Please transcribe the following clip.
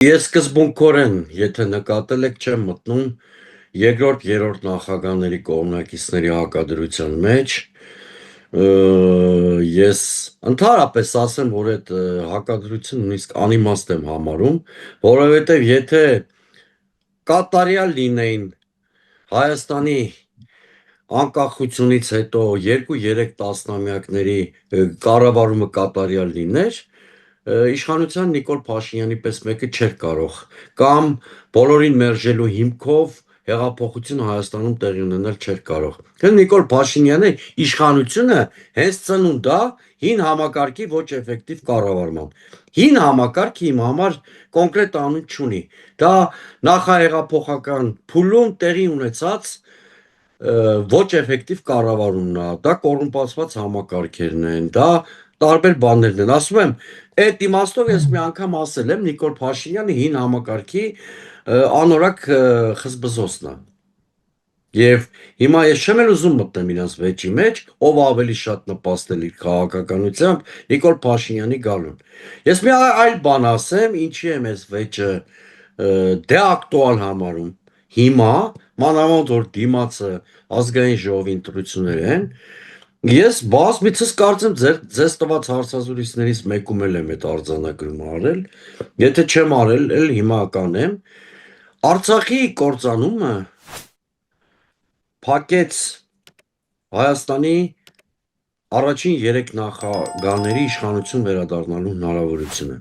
Ես սկզբունքորեն, եթե նկատել եք, չեմ մտնում երկրորդ, երրորդ նախագահների կողմնակիցների հակադրության մեջ, ես ընդհանրապես ասեմ, որ այդ հակադրությունը նույնիսկ անիմաստ եմ համարում, որովհետև եթե կատարյալ լինեին Հայաստանի անկախությունից հետո 2-3 տասնամյակների կառավարումը կատարյալ լիներ, իշխանության Նիկոլ Փաշինյանի պես մեկը չէր կարող կամ բոլորին մերժելու հիմքով հեղափոխությունը Հայաստանում տեղի ունենալ չէր կարող։ Նիկոլ Փաշինյանի իշխանությունը հենց ծնունդ է հին համակարգի ոչ էֆեկտիվ կառավարման։ Հին համակարգը իմ համար կոնկրետ անուն չունի։ Դա նախահեղափոխական փուլում տեղի ունեցած ոչ էֆեկտիվ կառավարումն է, դա կոռումպացված համակարգերն են, դա տարբեր բաներն են։ Ասում եմ, այդ իմաստով ես մի անգամ ասել եմ Նիկոլ Փաշինյանը հին համակարգի անորակ խզբզոցն է։ Եվ հիմա ես չեմ էլ ուզում մտնեմ իրանց վեճի մեջ, ով ավելի շատ նպաստել իր քաղաքականությամբ Նիկոլ Փաշինյանի գալուն։ Ես մի այլ բան ասեմ, ինչի եմ այս վեճը դե ակտուալ համարում։ Հիմա, մանավանդ որ դիմացը ազգային ժողովի ընտրություններ են, ես բազմիցս կարծեմ ձեզ տված հարցազրույցներից մեկում էլ եմ այդ արձանագրումը արել, եթե չեմ արել, էլ հիմա կանեմ, Արցախի կործանումը փակեց Հայաստանի առաջին 3 նախագահների իշխանություն վերադառնալու հնարավորությունը։